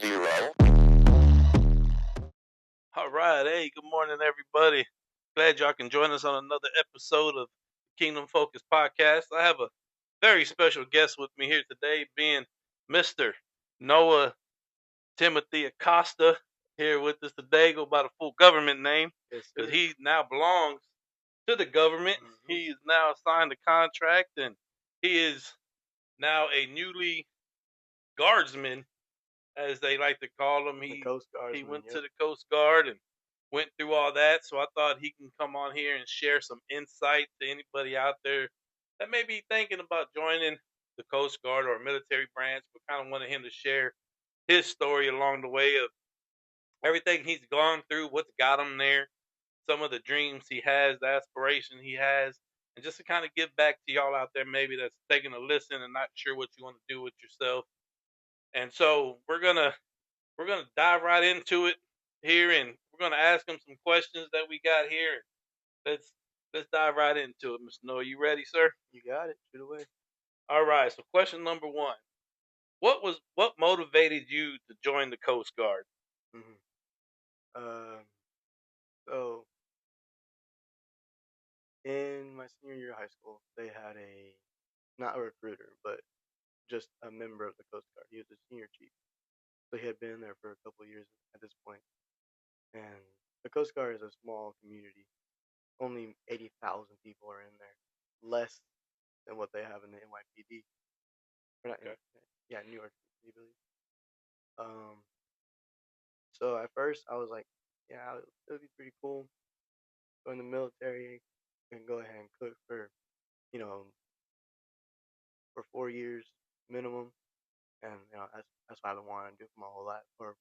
All right. Hey, good morning, everybody. Glad y'all can join us on another episode of Kingdom Focus Podcast. I have a very special guest with me here today, being Mr. Noah Timothy Acosta here with us today. Go by the full government name Yes, because sir. he now belongs to the government. Hmm. He is now signed a contract and he is now a newly guardsman, as they like to call him. The He Coast he Guardsman, went to yep. the Coast Guard and went through all that. So I thought he can come on here and share some insight to anybody out there that may be thinking about joining the Coast Guard or a military branch, but kind of wanted him to share his story along the way of everything he's gone through, what's got him there, some of the dreams he has, the aspiration he has, and just to kind of give back to y'all out there maybe that's taking a listen and not sure what you want to do with yourself. And so we're gonna dive right into it here, and we're gonna ask him some questions that we got here. Let's let's dive right into it, Mr. Noah. You ready, sir? You got it. Shoot away. All right. So, question number one: what motivated you to join the Coast Guard? Hmm. Um, so, in my senior year of high school, they had not a recruiter, but just a member of the Coast Guard. He was a senior chief. So he had been there for a couple of years at this point. And the Coast Guard is a small community. Only 80,000 people are in there. Less than what they have in the NYPD. Or not, Okay. yeah, New York, I believe. Um, so at first I was like, yeah, it would be pretty cool. Go in the military and go ahead and cook for, you know, for 4 years minimum. And that's what I've been wanting to do for my whole life, or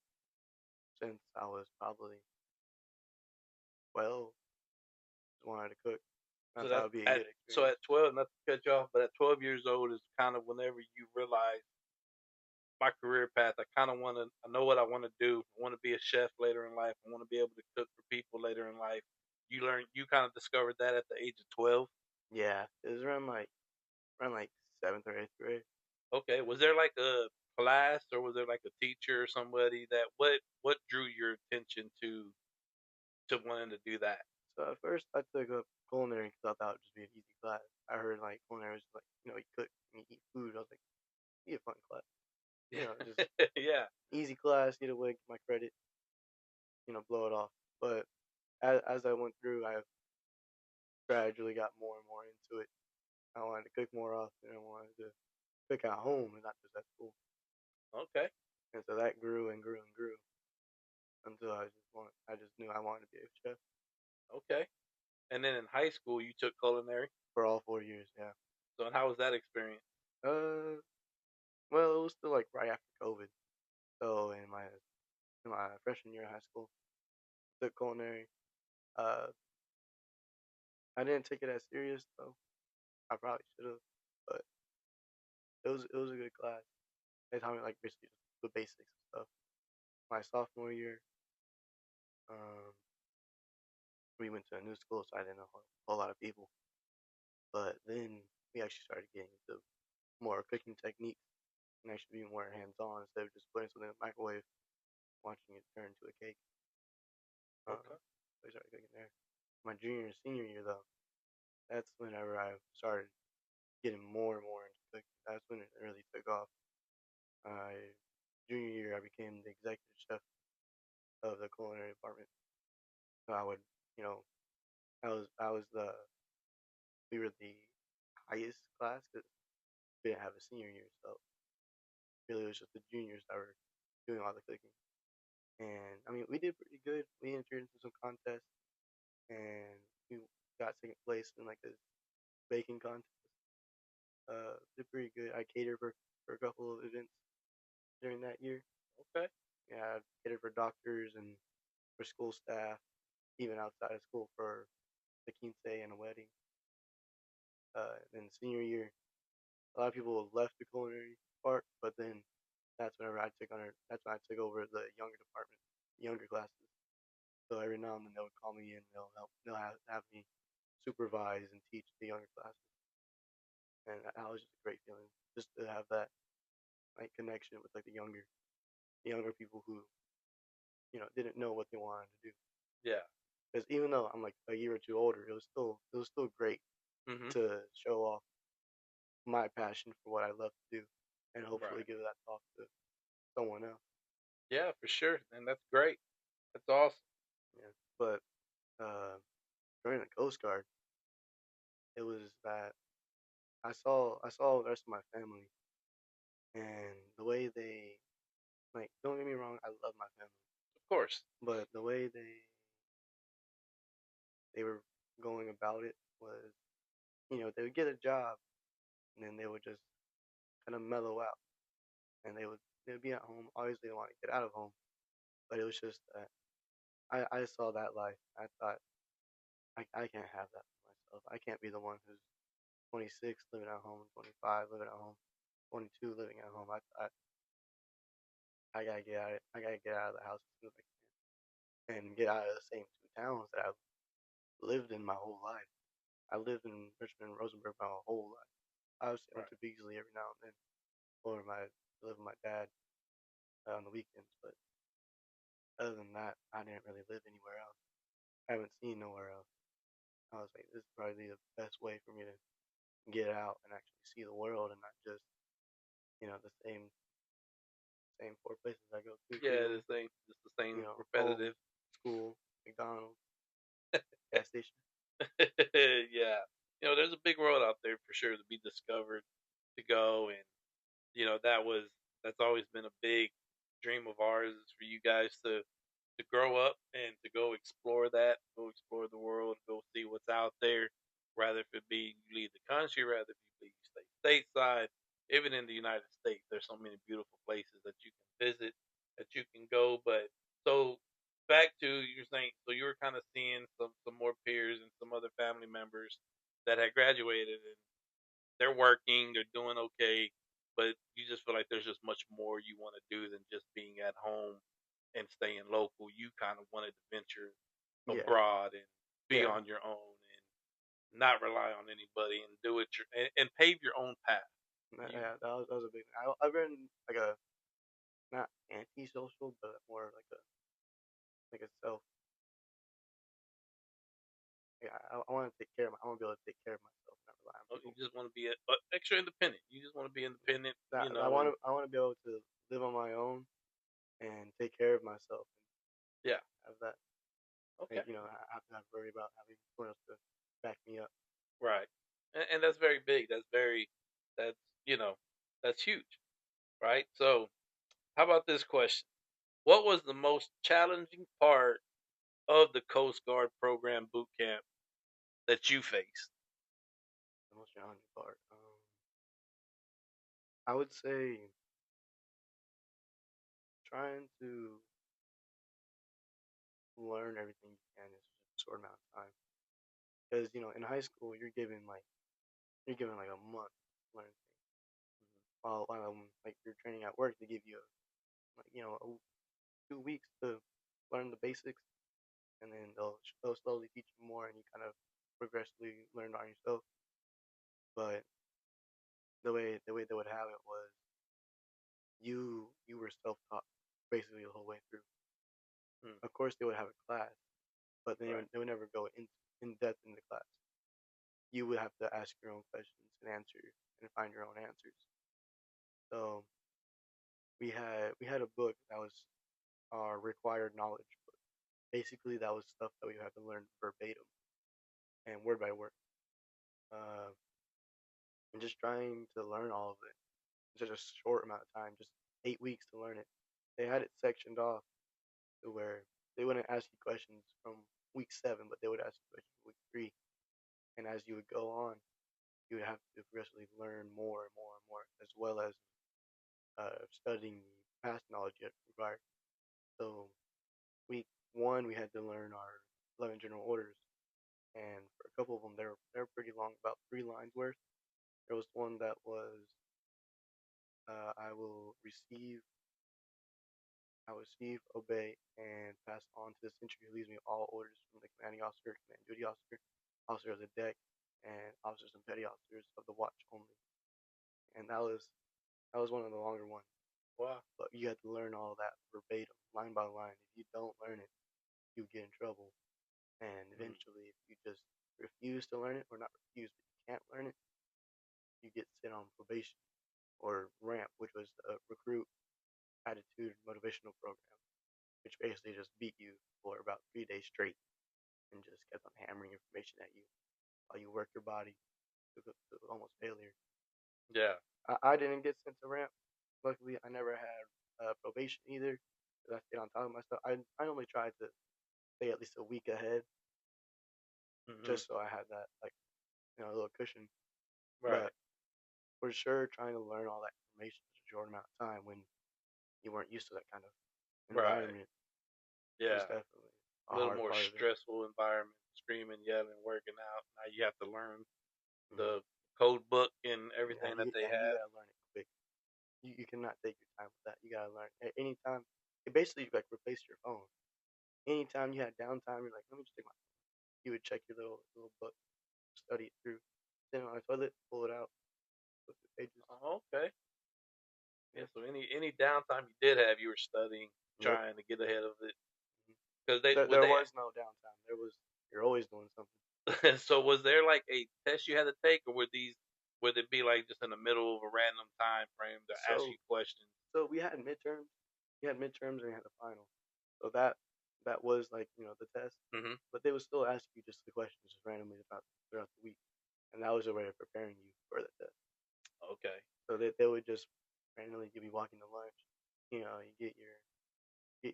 since I was probably 12, just wanted to cook. I So thought it that's would be a at good so experience. at 12, not to cut you off, but at 12 years old is kind of whenever you realize my career path. I know what I want to do. I want to be a chef later in life. I want to be able to cook for people later in life. You kind of discovered that at the age of 12. Yeah, it was around like seventh or eighth grade. Okay. Was there like a class or was there like a teacher or somebody that what drew your attention to wanting to do that? So at first I took up culinary because I thought it would just be an easy class. I heard like culinary was like, you cook and you eat food. I was like, be a fun class. Just Yeah. easy class, get away, get my credit, blow it off. But as I went through, I gradually got more and more into it. I wanted to cook more often. I wanted to cook at home and not just at school. Okay. And so that grew and grew and grew until I just knew I wanted to be a chef Okay. And then in high school you took culinary. for all 4 years. Yeah. So how was that experience? Uh, well, it was still like right after COVID. So in my freshman year of high school, I took culinary. Uh, I didn't take it as serious though. I probably should have, but it was a good class. They taught me like basically just the basics and stuff. My sophomore year, um, we went to a new school, so I didn't know a whole lot of people. But then we actually started getting into more cooking techniques and actually being more hands-on instead of just putting something in the microwave, watching it turn into a cake. Okay. So we started cooking there. My junior and senior year though, that's whenever I started getting more and more into cooking. That's when it really took off. My junior year, I became the executive chef of the culinary department. So I would, you know, I was the we were the highest class because we didn't have a senior year, so really it was just the juniors that were doing all the cooking. And I mean, we did pretty good. We entered into some contests, and we got second place in like a baking contest. Did pretty good. I catered for a couple of events during that year. Okay. Yeah, I catered for doctors and for school staff, even outside of school for the quince and a wedding. Then senior year, a lot of people left the culinary part, but then that's when I took over the younger department, younger classes. So every now and then they'll call me in, they'll have me supervise and teach the younger classes, and that was just a great feeling, just to have that like connection with like the younger. younger people who didn't know what they wanted to do. Yeah. Because even though I'm like a year or two older, it was still great Mhm. to show off my passion for what I love to do, and hopefully Right. give that talk to someone else. Yeah, for sure, and that's great. That's awesome. Yeah. But uh, during the Coast Guard, it was that I saw the rest of my family and the way they like. Don't get me wrong, I love my family, Of course. but the way they were going about it was, they would get a job and then they would just kind of mellow out, and they would be at home. Obviously, they want to get out of home, but it was just that I saw that life. I thought I can't have that for myself. I can't be the one who's 26 living at home, 25 living at home, 22 living at home. I gotta get out. I gotta get out of the house as soon as I can, and get out of the same two towns that I've lived in my whole life. I lived in Richmond and Rosenberg my whole life. Obviously, I went Right. to Beasley every now and then, or live with my dad on the weekends. But other than that, I didn't really live anywhere else. I haven't seen nowhere else. I was like, this is probably the best way for me to get out and actually see the world, and not just the same four places I go to every Yeah, day. just the same Home, repetitive. school, McDonald's, gas station. Yeah. There's a big world out there for sure to be discovered, to go, and that's always been a big dream of ours, is for you guys to grow up and to go explore that, go explore the world, go see what's out there. Rather if it be you leave the country, rather if you stay stateside, even in the United States, there's so many beautiful places that you can visit, that you can go. But so back to you're saying, so you were kind of seeing some more peers and some other family members that had graduated, and they're working, they're doing okay, but you just feel like there's just much more you want to do than just being at home and staying local. You kind of wanted to venture Yeah, abroad and be yeah, on your own and not rely on anybody and do it and pave your own path. You yeah. That was a big. I've been like a not antisocial, but more like a self. Yeah, I want to take care of I want to be able to take care of myself, not rely on you people. just want to be extra independent. You just want to be independent, I want and to I want to be able to live on my own and take care of myself yeah, and have that. okay, I have to not worry about having someone else to back me up. right, and that's very big. That's you know that's huge, right? So how about this question? What was the most challenging part of the Coast Guard program boot camp that you faced? The most challenging part. I would say trying to learn everything you can in a short amount of time. Because in high school you're given like a month to learn things. While like you're training at work, they give you like 2 weeks to learn the basics, and then they'll slowly teach you more, and you kind of progressively learn on yourself. But the way they would have it was you were self taught basically the whole way through. Hmm, Of course, they would have a class, but right. they would never go in depth in the class. You would have to ask your own questions and answer and find your own answers. So we had a book that was our required knowledge book. Basically, that was stuff that we had to learn verbatim and word by word. Uh, and just trying to learn all of it in such a short amount of time, just 8 weeks to learn it. They had it sectioned off to where they wouldn't ask you questions from week 7, but they would ask you questions from week 3. And as you would go on, you would have to progressively learn more and more and more, as well as studying the past knowledge you had required. So week 1, we had to learn our 11 general orders, and for a couple of them, they were pretty long, about 3 lines worth. There was one that was, I will obey, and pass on to the sentry who leaves me all orders from the commanding officer, command duty officer, officer of the deck, and officers and petty officers of the watch only. And that was one of the longer ones. Wow. but you had to learn all that verbatim, line by line. If you don't learn it, you get in trouble. And Mm. eventually, if you just refuse to learn it, or not refuse, but you can't learn it, you get sent on probation or ramp, which was a recruit attitude motivational program, which basically just beat you for about 3 days straight and just kept on hammering information at you while you work your body to almost failure. Yeah. I didn't get sent to ramp. Luckily, I never had probation either, because I stayed on top of my stuff. I only tried to stay at least a week ahead, Hmm. just so I had that like a little cushion. Right. But for sure, trying to learn all that information in a short amount of time when you weren't used to that kind of Right. environment was Yeah. definitely A a little hard more part of it. stressful environment, screaming, yelling, working out. Now you have to learn Hmm. the code book and Yeah, everything that they and you have. gotta learn it quick. You cannot take your time with that. You gotta learn at any time. It basically like replaced your phone. Anytime you had downtime, you're like, let me just take my. You would check your little book, study it through, sit on the toilet, pull it out, flip the pages. Oh, okay. Yeah. Yeah. So any downtime you did have, you were studying, Yep. trying to get ahead of it. Mhm. Because they would There they. was no downtime. There was you're always doing something. So was there like a test you had to take, or were these? Would it be like just in the middle of a random time frame to ask So you questions? so we had midterms. We had midterms and we had the final. So that was like the test, Hmm. but they would still ask you just the questions just randomly throughout the week, and that was a way of preparing you for the test. Okay. So they would just randomly you'd be walking to lunch, you get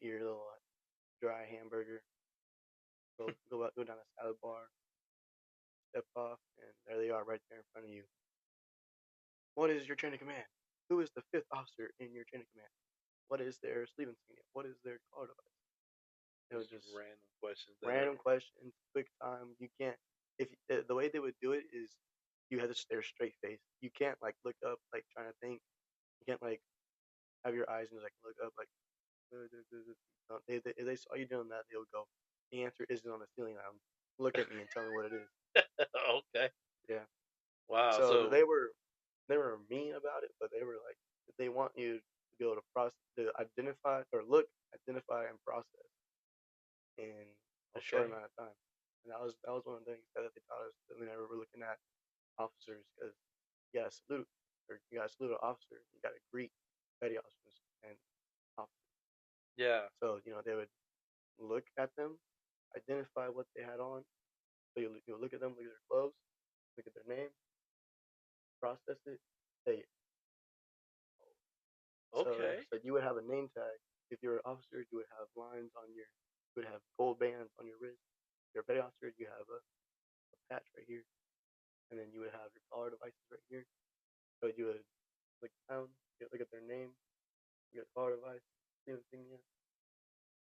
your little dry hamburger, go down a salad bar, step off, and there they are right there in front of you. What is your chain of command? Who is the fifth officer in your chain of command? What is their sleeve insignia? What is their color device? It was Just just random questions that are random questions, quick time. You can't if the way they would do it is you had to stare straight face. You can't like look up like trying to think. You can't like have your eyes and like look up like no, if they saw you doing that, they would go, the answer isn't on the ceiling item. Look at me and tell me what it is. okay. Yeah. Wow. So So they were mean about it, but they were like they want you to be able to process, to identify or look, identify, and process in a short okay. amount of time. And that was one of the things that they taught us whenever we're looking at officers, because you gotta salute or you gotta salute an officer, you gotta greet petty officers and officers. Yeah. So they would look at them, identify what they had on. So you look at them, look at their clothes, look at their name, process it, say it. Okay. So you would have a name tag. If you're an officer, you would have lines on your, you would have gold bands on your wrist. If you're a petty officer, you have a patch right here, and then you would have your collar devices right here. So you would look down, you look at their name, your collar device, see insignia.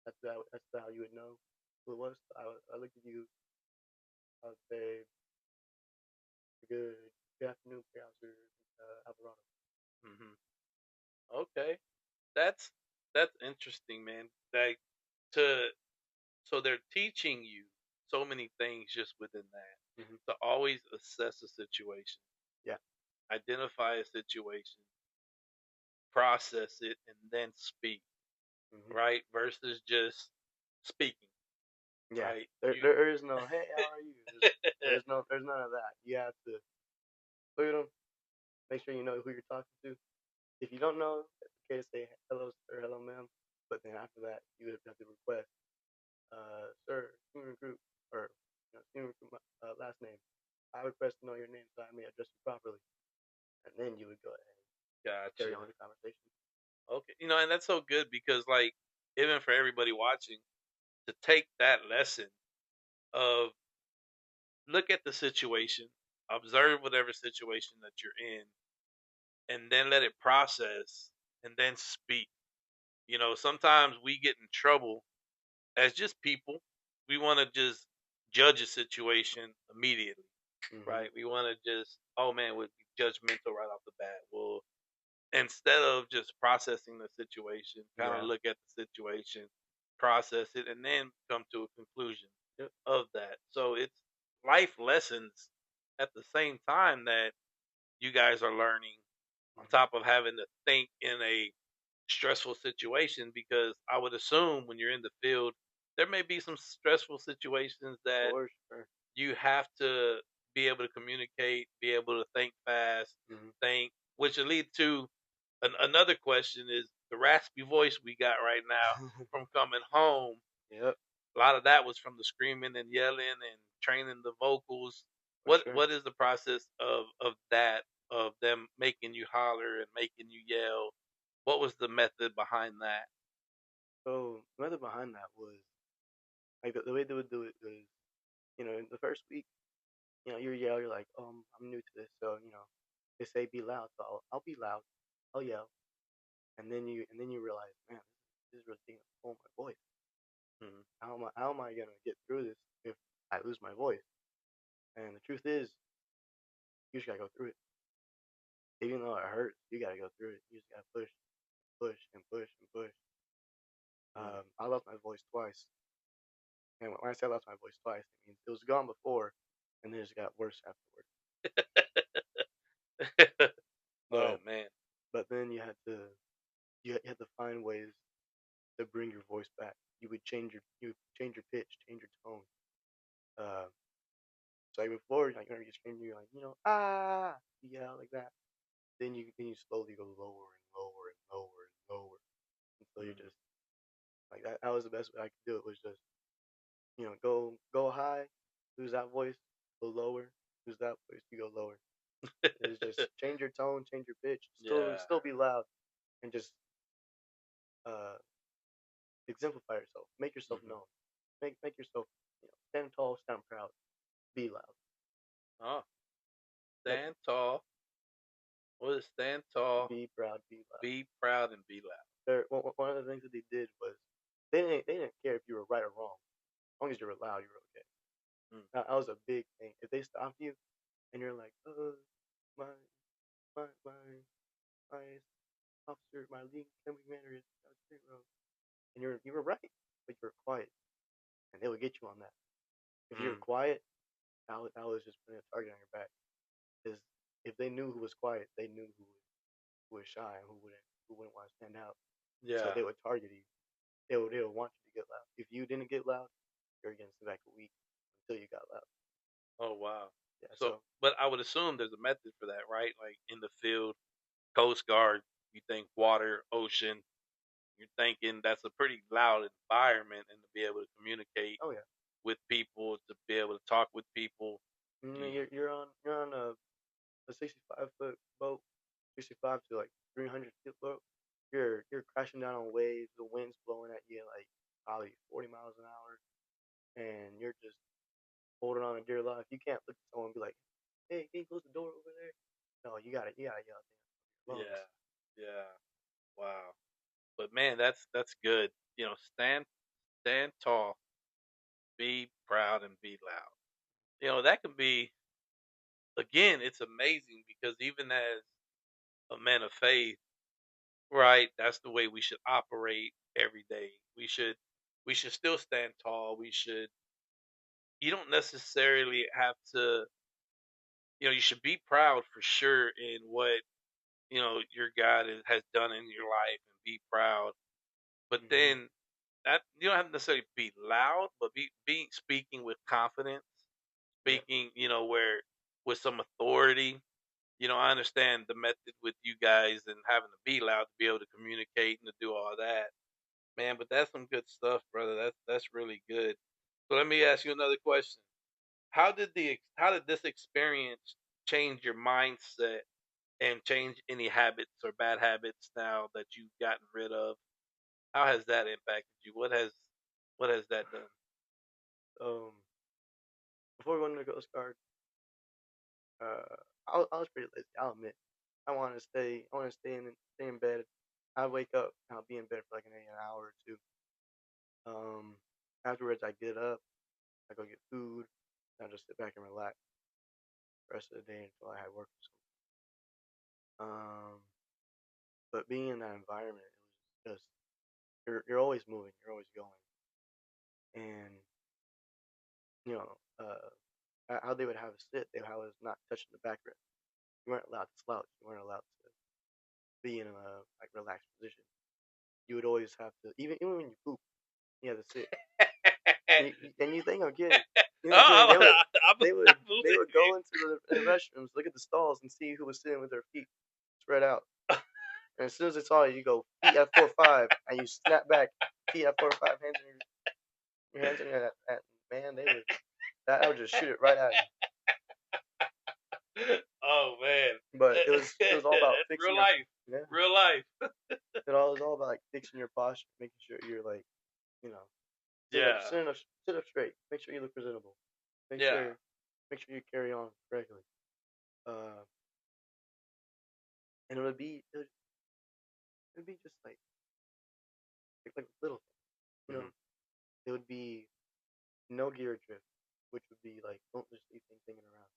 That's how you would know who it was. I looked at you. I would say good good afternoon, petty officer Alvarado. Hmm. Okay. That's that's interesting, man. Like to so they're teaching you so many things just within that Hmm. to always assess a situation, Yeah. identify a situation, process it, and then speak. Hmm. Right? Versus just speaking. Yeah. Right? You. There is no hey, how are you? There's none of that. You have to look at them, make sure you know who you're talking to. If you don't know, it's okay to say hello sir, hello ma'am. But then after that, you would have to request, sir, student recruit, or student recruit last name. I request to know your name so I may address you properly, and then you would go ahead and carry Gotcha. on the conversation. Okay. And that's so good because, like, even for everybody watching, to take that lesson of look at the situation, observe whatever situation that you're in, and then let it process and then speak. Sometimes we get in trouble as just people. We want to just judge a situation immediately, Hmm. right? We want to just, oh man, we'd be judgmental right off the bat. Well, instead of just processing the situation, kind of Yeah. look at the situation, process it, and then come to a conclusion Yep. of that. So it's life lessons at the same time that you guys are learning on Hmm. top of having to think in a stressful situation because I would assume when you're in the field, there may be some stressful situations that For sure. you have to be able to communicate, be able to think fast, Hmm. think, which will lead to another question is the raspy voice we got right now from coming home. Yep, A lot of that was from the screaming and yelling and training the vocals. for What sure. what is the process of that of them making you holler and making you yell? What was the method behind that? So the method behind that was like the way they would do it was, in the first week, you're like, I'm new to this, so they say be loud, so I'll be loud, I'll yell, and then you realize, man, this is really taking a toll on my voice. Mhm. How am I gonna get through this if I lose my voice? And the truth is, you just gotta go through it. Even though it hurts, you gotta go through it. You just gotta push, push, and push and push. Mm. I lost my voice twice, and when I say I lost my voice twice, it means it was gone before, and then it just got worse afterward. Oh But man. but then you had to find ways to bring your voice back. You would change your pitch, change your tone. Uh, so like before, like whenever you scream, you're like, yeah, like that. Then you slowly go lower and lower and lower and lower until you're Mm. just like that. That was the best way I could do it. Was just go high, lose that voice, go lower, lose that voice, you go lower. It's just change your tone, change your pitch, Yeah. still be loud, and just uh exemplify yourself, make yourself Mhm. known, make yourself stand tall, stand proud, be loud. Oh, That stand tall. What is stand tall? be proud, be loud. Be proud and be loud. One of the things that they did was they didn't care if you were right or wrong, as long as you were loud, you were okay. Mm. That was a big thing. If they stopped you and you're like, my my my officer, my lead chemical commander is out street road, and you were right, but you were quiet, and they would get you on that. If you were Mm. quiet, that was just putting a target on your back. Because if they knew who was quiet, they knew who was shy and who wouldn't want to stand out. So Yeah. they would target you. They would want you to get loud. If you didn't get loud, you're against the back a week until you got loud. Oh wow. Yeah. So, So but I would assume there's a method for that, right? Like in the field, Coast Guard, you think water, ocean, you're thinking that's a pretty loud environment, and to be able to communicate oh yeah, with people, to be able to talk with people. You, you're on a 65-foot boat, 65 to like 300 foot boat. You're crashing down on waves. The wind's blowing at you like probably 40 miles an hour, and you're just holding on to dear life. You can't look at someone and be like, "Hey, can you close the door over there?" No, you gotta yell at your lungs. yeah, yeah, wow. But man, that's good. Stand tall, be proud, and be loud. That can be again. It's amazing because even as a man of faith, right? That's the way we should operate every day. We should still stand tall. We should. You don't necessarily have to. You should be proud for sure in what your God has done in your life, and be proud. But Hmm. then that you don't have to necessarily be loud, but be speaking with confidence, Yeah. speaking, where with some authority. I understand the method with you guys and having to be loud to be able to communicate and to do all that. Man, but that's some good stuff, brother. That's really good. So let me ask you another question. How did this experience change your mindset and change any habits or bad habits now that you've gotten rid of? How has that impacted you? What has that done? Um, Before going to the Coast Guard, I was pretty lazy. I'll admit. I want to stay in bed. I wake up. I'll be in bed for like an hour or two. Um, Afterwards, I get up. I go get food. I just sit back and relax the rest of the day until I had work or something. But being in that environment, it was just you're always moving, you're always going, and you know, how they would have us sit, they would have us not touching the backrest. You weren't allowed to slouch. You weren't allowed to be in a like relaxed position. you would always have to even when you poop, you have to sit. And you think I'm kidding? You think I'm kidding? Oh, I They believe would go into the restrooms, look at the stalls, and see who was sitting with their feet spread out. you. And as soon as they saw you, you go feet at 4-5, and you snap back, feet at 4-5, your hands in at man. That would just shoot it right at you. Oh man, But it was all about that's fixing real your life. yeah. Real life. It was all about like fixing your posture, making sure you're like you know Yeah, sit up straight. Make sure you look presentable. Make yeah, sure make sure you carry on correctly. Uh, and it would be just like little things. You know, hmm it would be no gear drift, which would be like don't just leave things hanging around.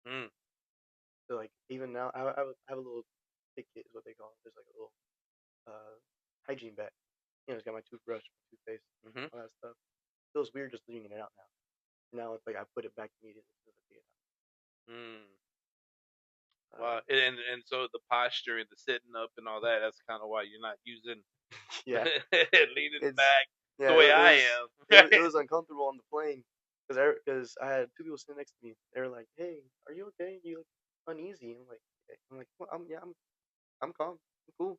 mm, So like even now, I have a little pick kit is what they call it. There's like a little hygiene bag. It's got my toothbrush, my toothpaste, hmm all that stuff. Feels weird just leaving it out now. Now it's like I put it back immediately as soon as I take it mm. out. Well, and so the posture and the sitting up and all that. That's kind of why you're not using Yeah, leaning it's back yeah. the way It I was am. it was it was uncomfortable on the plane because I had two people sitting next to me. They were like, "Hey, are you okay? You look uneasy." I'm like, well, I'm calm, I'm cool.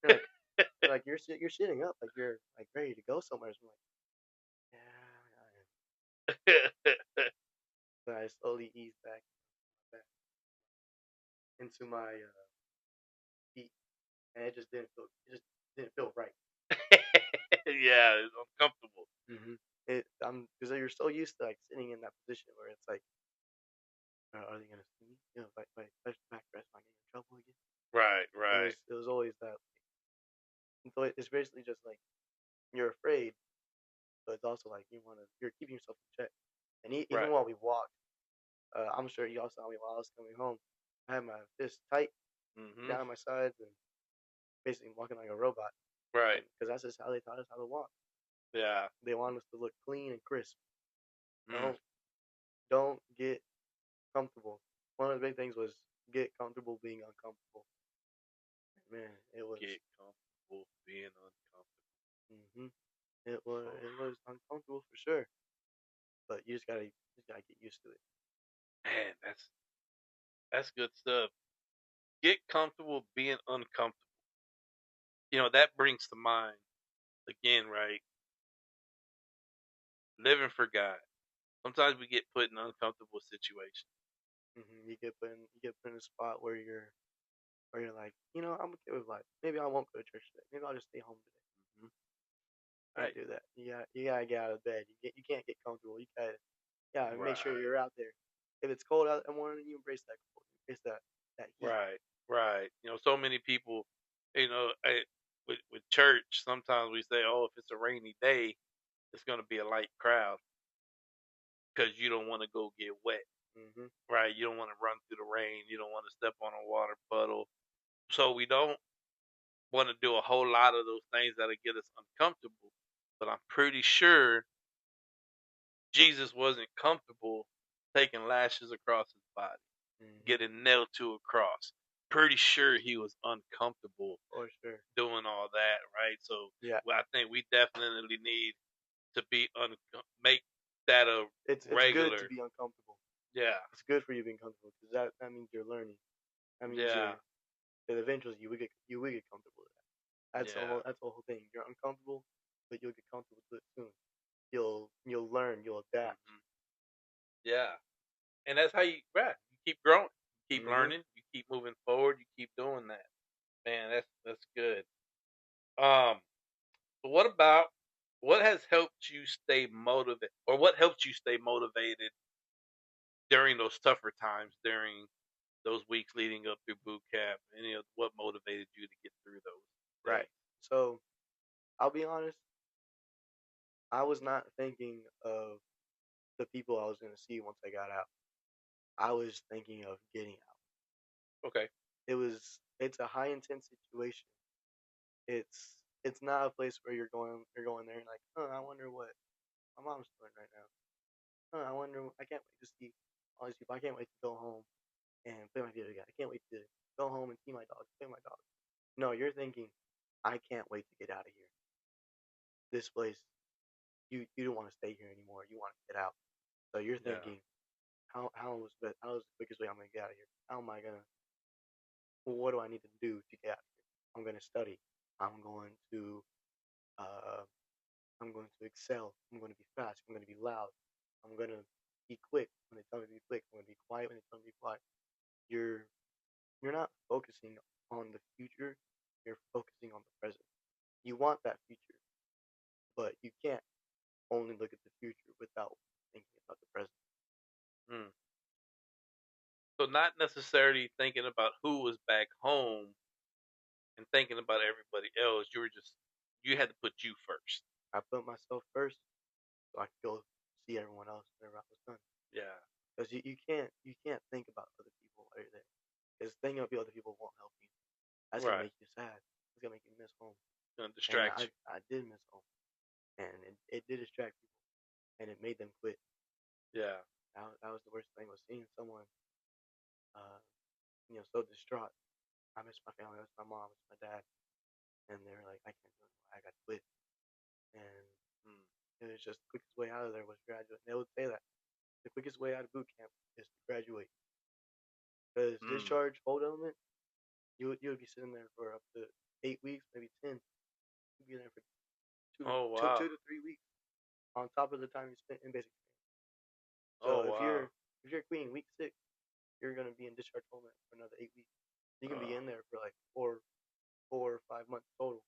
They're like you're sitting up, like you're like ready to go somewhere. So I'm like, yeah, I am. Then I slowly eased back into my feet, and it just didn't feel right. Yeah, it's uncomfortable. I'm because you're so used to like sitting in that position where it's like, are they gonna see me? If I backrest, am I getting in trouble again? Right, And right, it was always that. And so it's basically just like you're afraid, but it's also like you're keeping yourself in check. And even right. while we walked, I'm sure y'all saw me while I was coming home. I had my fists tight hmm down on my sides and basically walking like a robot. Right. And because that's just how they taught us how to walk. Yeah. They want us to look clean and crisp. Mm. Don't get comfortable. One of the big things was get comfortable being uncomfortable. Man, it was. Get comfortable being uncomfortable. hmm It was Oh, it was uncomfortable for sure, but you just gotta get used to it. man, that's good stuff. Get comfortable being uncomfortable. That brings to mind again, right? Living for God. Sometimes we get put in uncomfortable situations. You get put in a spot where you're like, I'm okay with life. Maybe I won't go to church today. Maybe I'll just stay home today. Mhm. Can't Right, do that. You gotta get out of bed. You can't get comfortable. You gotta make sure right, you're out there. If it's cold out in the morning, you embrace that cold. Embrace that heat. right, right. So many people, with church, sometimes we say, "Oh, if it's a rainy day, it's going to be a light crowd because you don't want to go get wet." hmm Right? You don't want to run through the rain. You don't want to step on a water puddle. So we don't want to do a whole lot of those things that'll get us uncomfortable. But I'm pretty sure Jesus wasn't comfortable taking lashes across his body, hmm getting nailed to a cross. Pretty sure he was uncomfortable For sure. doing all that, right? So Yeah. I think we definitely need to make that a It's good to regular. be uncomfortable. Yeah, It's good for you being comfortable because that means you're learning. That means yeah, that eventually you will get comfortable with that. yeah. That's the whole thing. You're uncomfortable, but you'll get comfortable with it soon. You'll learn. You'll adapt. hmm Yeah. And that's how right. You keep growing, you keep hmm learning, you keep moving forward, you keep doing that. Man, that's good. But what has helped you stay motivated, or what helped you stay motivated during those tougher times, during those weeks leading up through boot camp? What motivated you to get through those Right. days? So I'll be honest. I was not thinking of the people I was gonna see once I got out. I was thinking of getting out. Okay. It's a high intense situation. It's not a place where you're going there and like, I wonder what my mom's doing right now. I can't wait to see all these people. I can't wait to go home and play my video game. I can't wait to go home and see my dog, play my dog. No, you're thinking, I can't wait to get out of here. This place, you don't want to stay here anymore. You want to get out. So you're Yeah. thinking, how is the quickest way I'm gonna get out of here? How am I gonna? What do I need to do to get out of here? I'm gonna study. I'm going to uh, I'm going to excel. I'm going to be fast. I'm going to be loud. I'm going to be quick when they tell me to be quick. I'm going to be quiet when they tell me to be quiet. You're you're not focusing on the future. You're focusing on the present. You want that future, but you can't only look at the future without thinking about the present. Mm. So not necessarily thinking about who was back home and thinking about everybody else. You had to put you first. I put myself first so I could go see everyone else whenever I was done. Yeah. Because you can't think about other people while you're there. Because thinking about other people won't help you. That's gonna Right. make you sad. It's gonna make you miss home. Gonna And distract I did miss home, and it did distract people, and it made them quit. you. Yeah. That was the worst thing, was seeing someone, uh, so distraught. I miss my family, I miss my mom, I miss my dad, and they were like, I can't do it anymore. I got to quit, and Mm. it was just the quickest way out of there was graduate. They would say that the quickest way out of boot camp is to graduate, because Mm. discharge hold element, you would be sitting there for up to 8 weeks, maybe 10. You'd be there for Oh two, wow. 2 to 3 weeks on top of the time you spent in basic training. So Oh if wow. you're quitting week 6, you're gonna be in discharge hold for another 8 weeks. You can be Uh, in there for like 4 or 5 months total,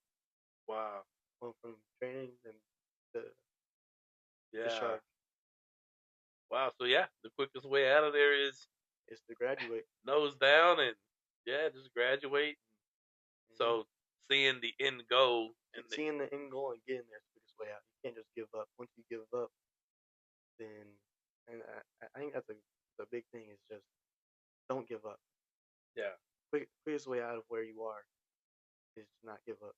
wow. going from training then to Yeah. discharge Wow. So yeah, the quickest way out of there is is to graduate. nose down and yeah, just graduate. Hmm. So seeing the end goal and the Seeing the end goal and getting there is the quickest way out. You can't just give up. Once you give up, then and I think that's a big thing is just don't give up. yeah, Quickest way out of where you are is to not give up.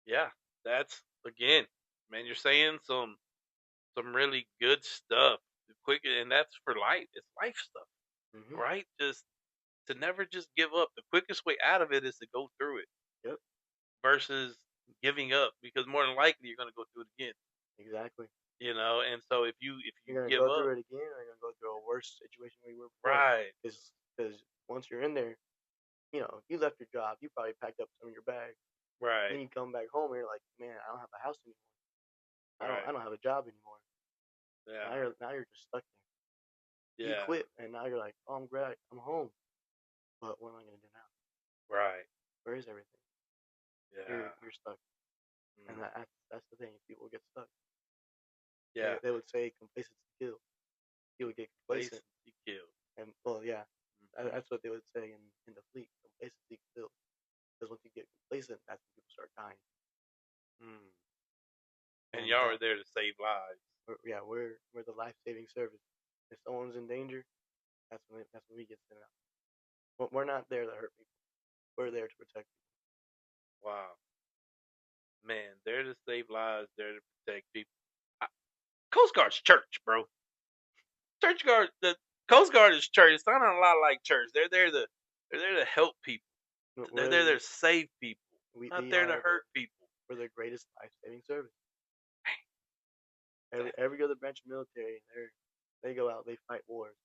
yeah. That's again, man. You're saying some really good stuff. The quick and that's for life. It's life stuff, Hmm. right? Just to never just give up. The quickest way out of it is to go through it Yep, versus giving up because more than likely you're going to go through it again. exactly. And so if you You're gonna give go up, through it again, or you're gonna go through a worse situation where you were before. right, Because once you're in there, you left your job, you probably packed up some of your bags. right, Then you come back home and you're like, man, I don't have a house anymore. I don't right, I don't have a job anymore. yeah, Now you're just stuck there. You yeah, quit and now you're like, oh, I'm glad I'm home. But what am I gonna do now? right, Where is everything? yeah, You're stuck. And mm, that's the thing. People get stuck. yeah. They would say complacency kills. You would get complacent, Complacency kills. and well, yeah, Hmm. that's what they would say in the fleet. Complacency kills. Because once you get complacent, that's when people start dying. Mm. And And y'all are there to save lives. yeah, we're the life saving service. If someone's in danger, that's when we get sent out. We're not there to hurt people. We're there to protect Wow, man, there to save lives, there to protect people. I, Coast Guard's church, bro. Church guard, the Coast Guard is church. It's not a lot like church. They're there to help people. people. They're there to save people, We not we there to are hurt people. we're the greatest life saving service. Every That, every other branch of military, they go out, they fight wars.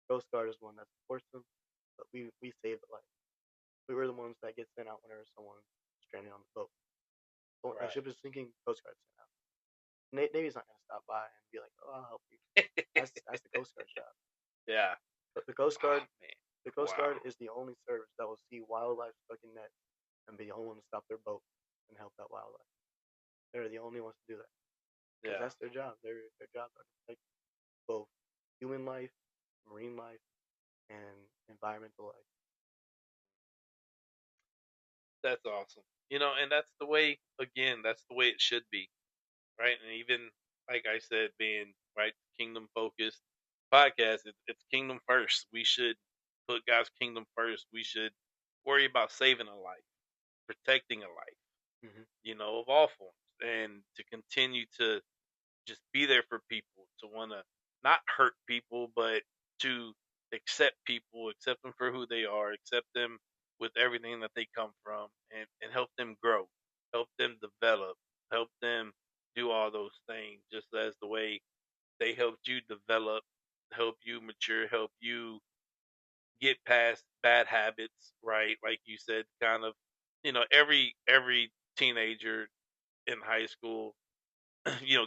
Coast Guard is one that supports them, but we save the life. We were the ones that get sent out whenever someone's stranded on the boat. So a right. ship is sinking, Coast Guard sent out. Navy's not gonna stop by and be like, "Oh, I'll help you." That's the Coast Guard's job. Yeah. But the Coast Oh Guard, man. the Coast Wow. Guard is the only service that will see wildlife stuck in nets and be the only one to stop their boat and help that wildlife. They're the only ones to do that because Yeah. that's their job. Their jobs are to protect both human life, marine life, and environmental life. That's awesome. And that's the way. Again, that's the way it should be, right? And even like I said, being right kingdom focused podcast, it's kingdom first. We should put God's kingdom first. We should worry about saving a life, protecting a life, Hmm. of all forms, and to continue to just be there for people, to want to not hurt people, but to accept them for who they are, accept them with everything that they come from, and help them grow. help them develop, help them do all those things, just as the way they helped you develop, help you mature, help you get past bad habits, right? Like you said, kind of, every teenager in high school,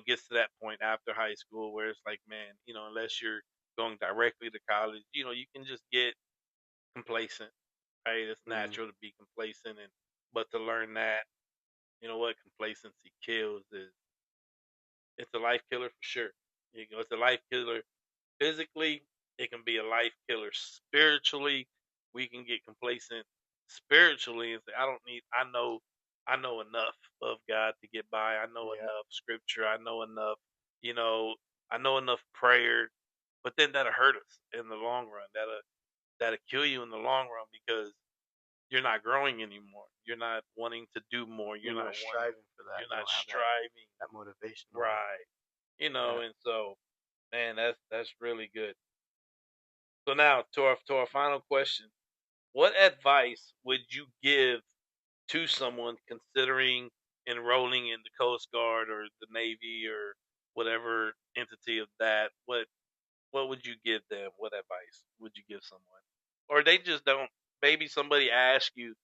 gets to that point after high school where it's like, man, unless you're going directly to college, you can just get complacent, right? It's Mm, natural to be complacent, and but to learn that, what complacency kills is it's a life killer for sure. It's a life killer physically, it can be a life killer spiritually. We can get complacent spiritually and say, I know enough of God to get by. I know yeah, enough scripture. I know enough, you know, I know enough prayer. But then that'll hurt us in the long run. That'll kill you in the long run because you're not growing anymore. You're not wanting to do more. you're not striving for that. You're You not don't have that striving. that motivation no more. Right. Yeah. And so, man, that's really good. So now to our final question. What advice would you give to someone considering enrolling in the Coast Guard or the Navy or whatever entity of that? What would you give them? What advice would you give someone? Or they just don't, maybe somebody asks you,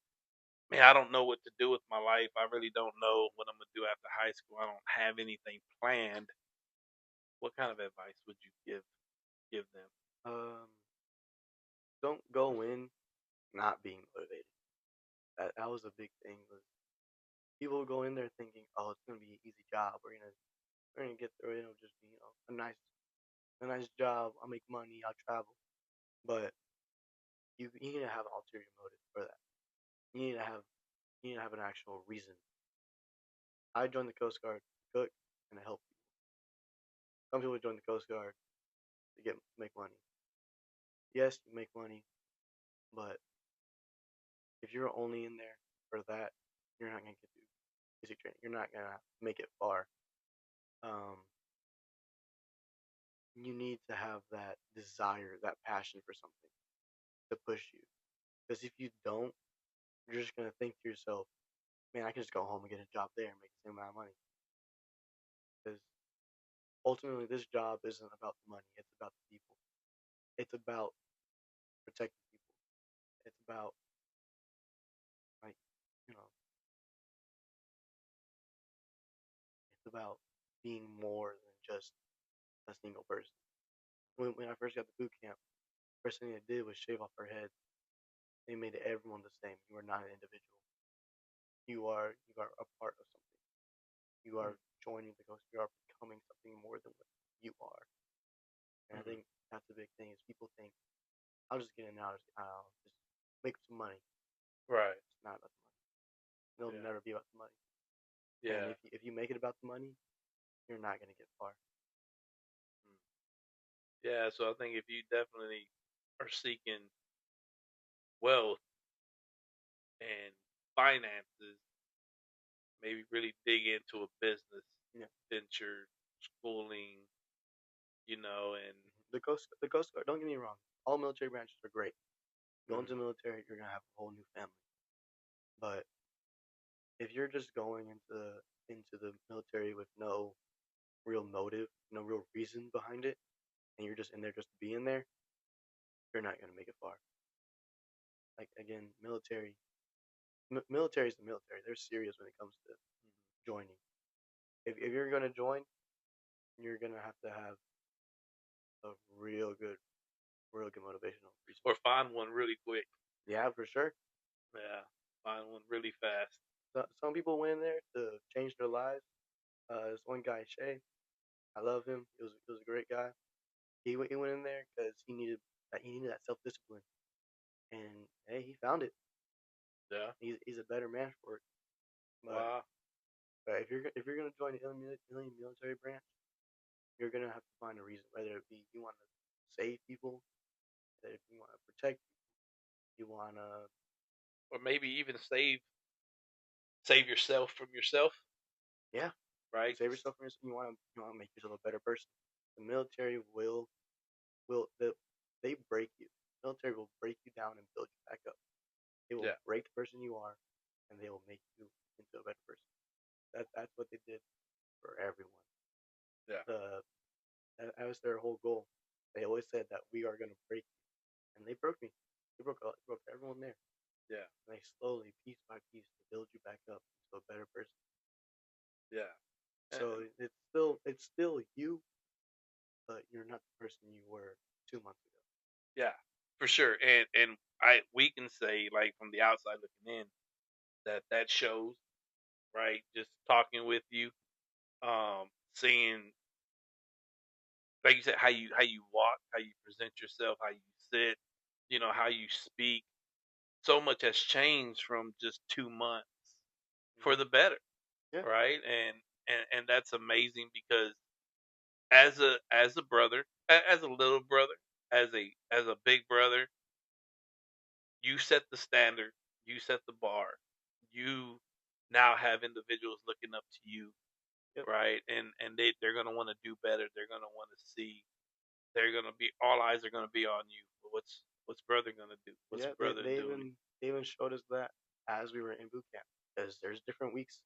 man, I don't know what to do with my life. I really don't know what I'm gonna do after high school. I don't have anything planned. What kind of advice would you give them? Um, don't go in not being motivated. That was a big thing. Was people go in there thinking, oh, it's gonna be an easy job. We're gonna get through it. It'll just be a nice job. I'll make money. I'll travel. But you need to have an ulterior motive for that. You need to have you need to have an actual reason. I joined the Coast Guard to cook and to help people. Some people join the Coast Guard to get make money. Yes, you make money, but if you're only in there for that, you're not gonna get through basic training. You're not gonna make it far. Um, you need to have that desire, that passion for something to push you. Because if you don't, you're just gonna think to yourself, "Man, I can just go home and get a job there and make the same amount of money." Because ultimately, this job isn't about the money; it's about the people. It's about protecting people. It's about like you know, it's about being more than just a single person. When I first got to boot camp, first thing they did was shave off our heads. They made everyone the same. You are not an individual. You are a part of something. You are joining the ghost. You are becoming something more than what you are. And I Mm-hmm. think that's a big thing. Is people think I'll just get in now, just make some money. Right. It's not about the money. It'll Yeah. never be about the money. And Yeah. if you make it about the money, you're not gonna get far. Mm. Yeah. So I think if you definitely are seeking wealth and finances, maybe really dig into a business Yeah. venture, schooling, and The Coast Guard. Don't get me wrong. All military branches are great. Go mm, into the military, you're gonna have a whole new family. But if you're just going into the military with no real motive, no real reason behind it, and you're just in there just to be in there, you're not gonna make it far. Like again, military is the military. They're serious when it comes to joining. If you're gonna join, you're gonna have to have a real good motivational reason. or find one really quick. Yeah, for sure. Yeah, find one really fast. Some people went in there to change their lives. This one guy, Shay, I love him. He was a great guy. He went in there because he needed that self discipline, and hey, he found it. Yeah. He's a better man for it. But Wow. but if you're gonna join the alien military branch, you're gonna have to find a reason. Whether it be you want to save people, whether if you want to protect, you want to Or maybe even save yourself from yourself. yeah, Right. save yourself from yourself. You want to make yourself a better person. The military will they break you. The military will break you down and build you back up. They will Yeah. break the person you are, and they will make you. into a better person. That's what they did for everyone. Yeah. The that was their whole goal. They always said that we are gonna break you, and they broke me. They broke everyone there. Yeah. And they slowly, piece by piece, build you back up to a better person. Yeah. So it's still you, but you're not the person you were 2 months ago. Yeah. For sure. And I we can say like from the outside looking in that that shows, right? Just talking with you, seeing like you said how you walk, how you present yourself, how you sit, how you speak. So much has changed from just 2 months for Hmm. the better, Yeah, right? And that's amazing because as a brother, as a little brother, as a big brother, you set the standard, you set the bar. You now have individuals looking up to you, yep, right? And they're going to want to do better. They're going to want to see. They're going to be all eyes are going to be on you. What's brother going to do? What's yeah. They brother they doing? even they even showed us that as we were in boot camp, because there's different weeks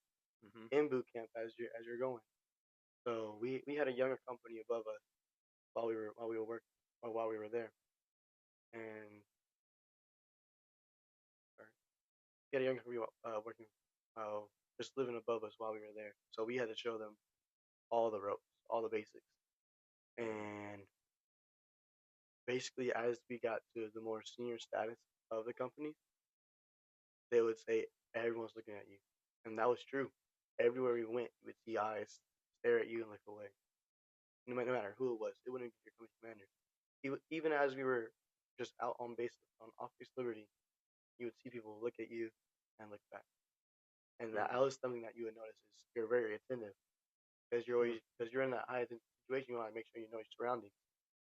Hmm. in boot camp as you're going. So we had a younger company above us while we were working or while we were there, and sorry, we had a younger company working uh, just living above us while we were there. So we had to show them all the ropes, all the basics, and basically as we got to the more senior status of the company, they would say everyone's looking at you, and that was true. Everywhere we went, you would see eyes stare at you and look away. No matter who it was, it wouldn't be your company commander. Even as we were just out on base on off base liberty, you would see people look at you and look back, and that Mm. was something that you would notice is you're very attentive because you're Mm. always because you're in that high situation. You want to make sure you know your surroundings,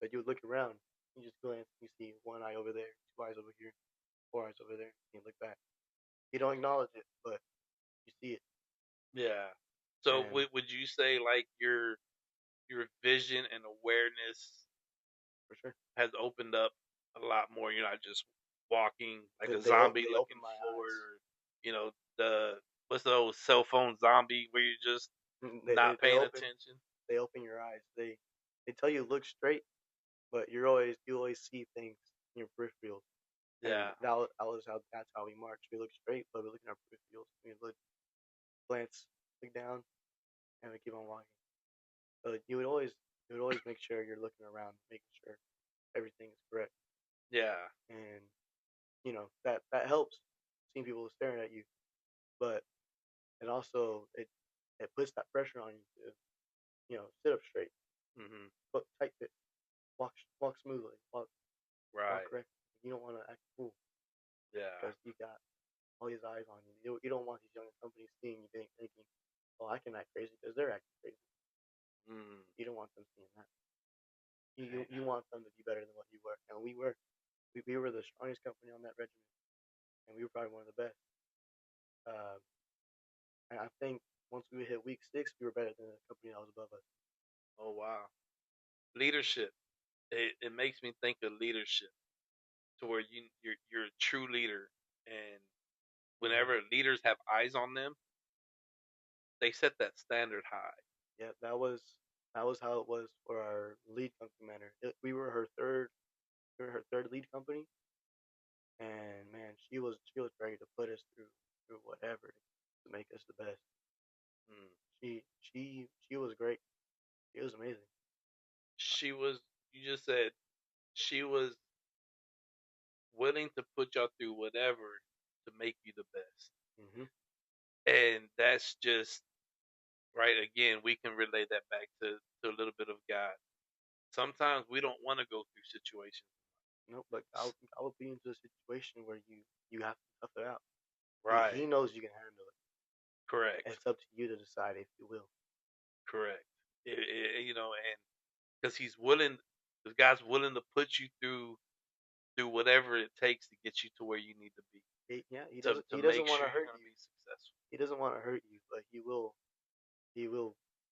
but you would look around, you just glance, you see one eye over there, two eyes over here, four eyes over there, and you look back. You don't acknowledge it, but you see it, Yeah. So and would you say like your vision and awareness for sure, has opened up a lot more? You're not just walking like they a they, zombie they open looking my forward, eyes. or the what's the old cell phone zombie where you're just They, they, not they paying open attention. they open your eyes. They tell you look straight, but you always see things in your peripherals, and Yeah. that's how we march. We look straight, but we look in our peripherals. We look glance, look down, and we keep on walking. So you would always make sure you're looking around, making sure everything is correct, Yeah. and that helps seeing people staring at you, but it puts that pressure on you to sit up straight, Mhm. put tight fit, walk smoothly, walk Right. correct. You don't want to act a fool Yeah. because you got all these eyes on you. You don't want these younger companies seeing you thinking, "Oh, I can act crazy," because they're acting crazy. Mm. You don't want them seeing that. You Man. want them to be better than what you were, and we were. We were the strongest company on that regiment, and we were probably one of the best. Uh, and I think once we hit week 6, we were better than the company that was above us. Oh wow. Leadership. It makes me think of leadership to where you're a true leader, and Hmm. whenever leaders have eyes on them, they set that standard high. Yeah, that was how it was for our lead company commander. We were her third. We were her third lead company, and man, she was ready to put us through whatever to make us the best. Mm. She was great. She was amazing. She was. You just said she was willing to put y'all through whatever to make you the best, Hmm. and that's just right. Again, we can relate that back to a little bit of God. Sometimes we don't want to go through situations. No, but I would be into a situation where you have to tough it out. He Right. knows you can handle it. Correct. It's up to you to decide if you will. Correct. And because he's willing, the guy's willing to put you through whatever it takes to get you to where you need to be Yeah, he to doesn't to he make doesn't want sure to you're hurt going to you. be successful. He doesn't want to hurt you, but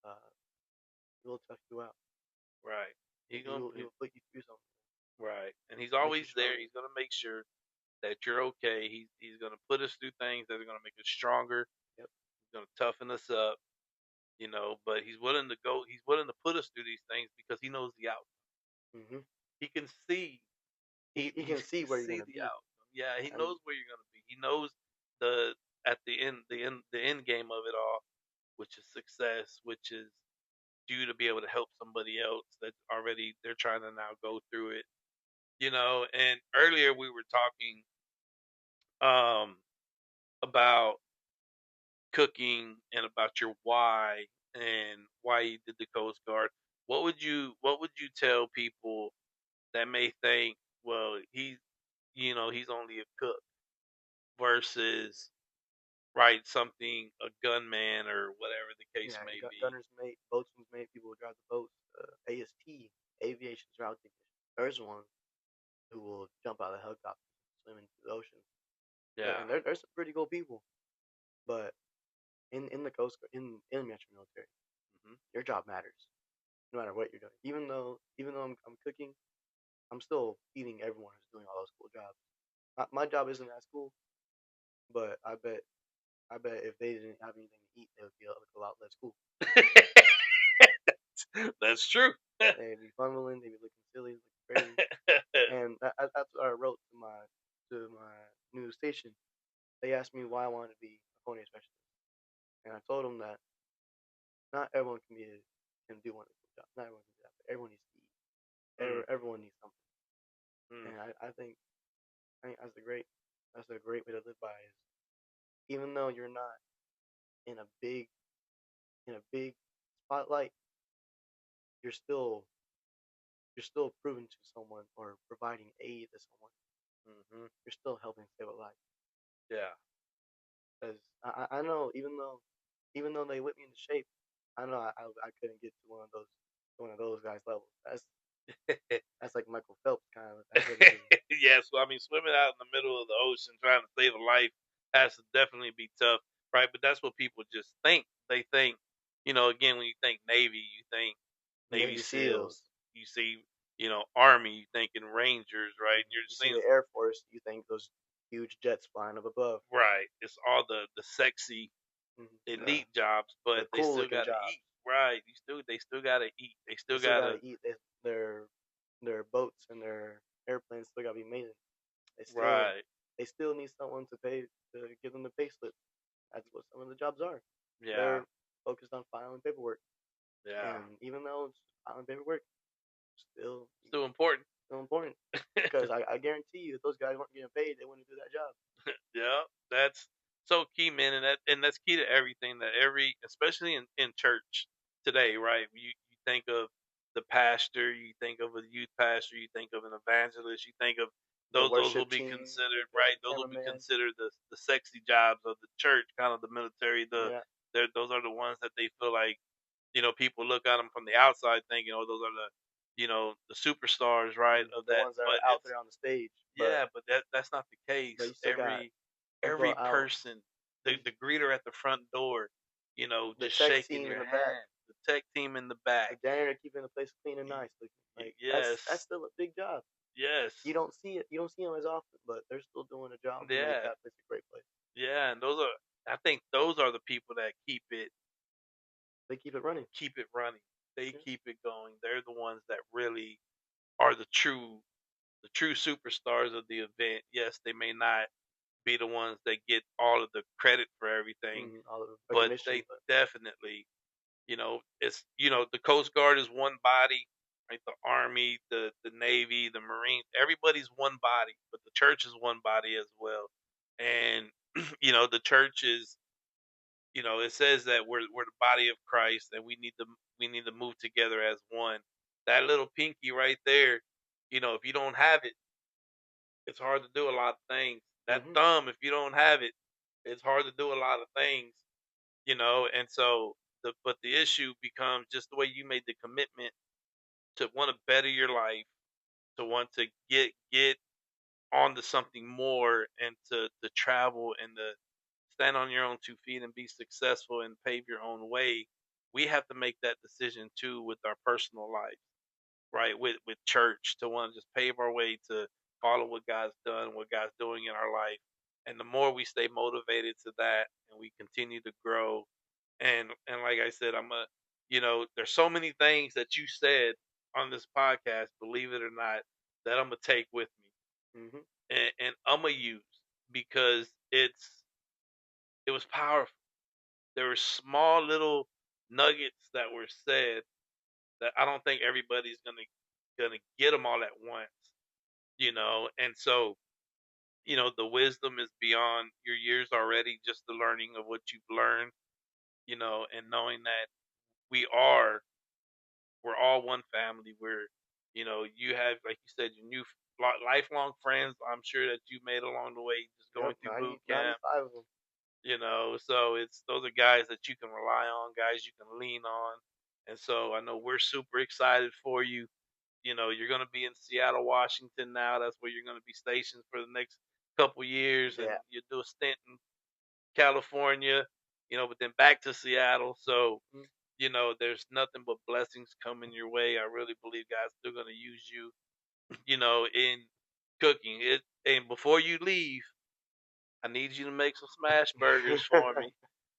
uh he will tough you out. Right. He, He he gonna will he will put you through something, right, and he's make you always there. stronger. He's gonna make sure that you're okay. He's gonna put us through things that are gonna make us stronger. gonna toughen us up, but he's willing to go. He's willing to put us through these things because he knows the outcome. Hmm. He can see. He He can see can where you're see gonna the be, outcome. Yeah, he and knows where you're gonna be. He knows the at the end game of it all, which is success, which is you to be able to help somebody else that already they're trying to now go through it. And earlier we were talking um about cooking and about your why and why you did the Coast Guard. What would you tell people that may think, well, he's only a cook versus right something a gunman or whatever the case yeah, may be. gunners mate, boatswain's mate, people who drive the boats, AST, aviation's route technician. There's one who will jump out of the helicopter, swim into the ocean, Yeah. and there's some pretty cool people. But in the Coast Guard, in the military, Hmm. your job matters no matter what you're doing. Even though I'm cooking, I'm still feeding everyone who's doing all those cool jobs. My job isn't as cool, but I bet if they didn't have anything to eat, they would be a lot less cool. That's true. They'd be fumbling, they'd be looking silly, looking crazy, and that's what I wrote to my new station. They asked me why I wanted to be a culinary specialist, and I told them that not everyone can do one of those jobs. Not everyone can do that, but everyone needs to eat. Mm, Everyone needs something, mm, and I think that's a great way to live by is even though you're not in a big in a big spotlight, you're still you're still proving to someone or providing aid to someone. mhm. You're still helping save a life. Yeah. Because I know even though they whipped me into shape, I know I couldn't get to one of those guys levels. That's like Michael Phelps kind of. That's what it is. Yeah, so I mean, swimming out in the middle of the ocean trying to save a life has to definitely be tough, right? But that's what people just think. They think, again, when you think Navy, you think Navy Navy SEALs. SEALs. You see, Army, you thinking Rangers, right? Mhm. You're You see seeing, the Air Force, you think those huge jets flying up above. right? It's all the sexy The elite jobs, but the they cool still looking got to jobs. eat, right? They still got to eat. They They still still got gotta to, eat. Their boats and their airplanes still gotta be made. They still right? they still need someone to give them the pay slip. That's what some of the jobs are. Yeah, They're focused on filing paperwork, yeah. and even though it's filing paperwork, still Still important. still important because I guarantee you, if those guys weren't getting paid, they wouldn't do that job. Yeah, that's so key, man, and that's key to everything. That especially in church today, right? You think of the pastor, you think of a youth pastor, you think of an evangelist, you think of The those will worship be team, considered the right. Those will be cameraman, considered the sexy jobs of the church, kind of the military. yeah, Those are the ones that they feel like people look at them from the outside, thinking, oh, those are the superstars, right? Of the that, ones that but are out it's there on the stage, yeah, but that's not the but case. you still got Every people out. person, the greeter at the front door, The just tech shaking team in your the back, hand, the tech team in the the back. janitor keeping the place clean and Y- nice. Like that's yes, still a big job. You yes, don't see it. You don't see them as often, but they're still doing a job to make yeah, that place a great place. yeah, and I think those are the people that They keep it running. keep it running. They Yeah. keep it going. They're the ones that really are the true superstars of the event. Yes, they may not be the ones that get all of the credit for everything, All the but they recognition, but definitely, it's the Coast Guard is one body, right? The Army, the Navy, the Marines, everybody's one body, but the church is one body as well. And the church is, it says that we're the body of Christ, and we need to move together as one. That little pinky right there, if you don't have it, it's hard to do a lot of things. That hmm thumb, if you don't have it, it's hard to do a lot of things. And so the issue becomes just the way you made the commitment to want to better your life, to want to get onto something more, and to travel and to stand on your own 2 feet and be successful and pave your own way. We have to make that decision too with our personal life, right? With church, to want to just pave our way to follow what God's done, what God's doing in our life. And the more we stay motivated to that and we continue to grow, and like I said, I'm a there's so many things that you said on this podcast, believe it or not, that I'm gonna take with me Mhm. and I'm gonna use because it was powerful. There were small little nuggets that were said that I don't think everybody's gonna get them all at once. And so the wisdom is beyond your years already, just the learning of what you've learned, and knowing that we are we're all one family. You have, like you said, your new lifelong friends. I'm sure that you made along the way, just going Yep, through boot 95 camp. of them. So it's those are guys that you can rely on, guys you can lean on. And so I know we're super excited for you. You're going to be in Seattle, Washington now. That's where you're going to be stationed for the next couple years, and Yeah. you do a stint in California, but then back to Seattle. So Mhm. there's nothing but blessings coming your way. I really believe God's still going to use you, in cooking. And before you leave, I need you to make some smash burgers for me.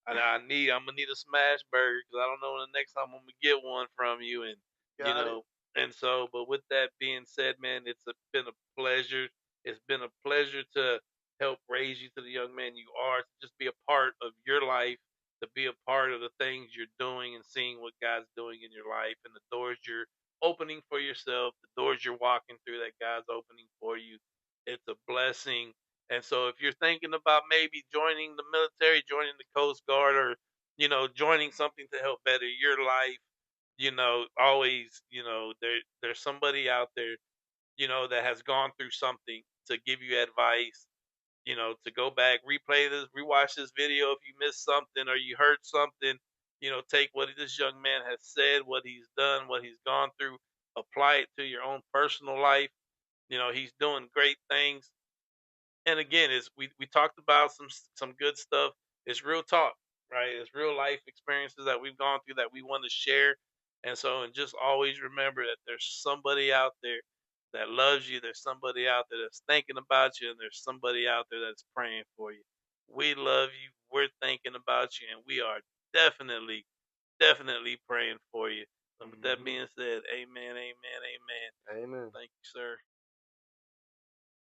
And I'm gonna need a smash burger because I don't know when the next time I'm gonna get one from you. And you Got it. know, and so, but with that being said, man, been a pleasure. It's been a pleasure to help raise you to the young man you are. To just be a part of your life, to be a part of the things you're doing and seeing what God's doing in your life and the doors you're opening for yourself, the doors you're walking through that God's opening for you. It's a blessing. And so if you're thinking about maybe joining the military, joining the Coast Guard, or joining something to help better your life, always, there's somebody out there, that has gone through something to give you advice, to go back, replay this, rewatch this video if you missed something or you heard something, take what this young man has said, what he's done, what he's gone through, apply it to your own personal life. He's doing great things. And again, is we talked about some good stuff. It's real talk, right? It's real life experiences that we've gone through that we want to share. And just always remember that there's somebody out there that loves you. There's somebody out there that's thinking about you, and there's somebody out there that's praying for you. We love you. We're thinking about you, and we are definitely, definitely praying for you. So with that Mhm. being said, amen, amen, amen. Amen. Thank you, sir.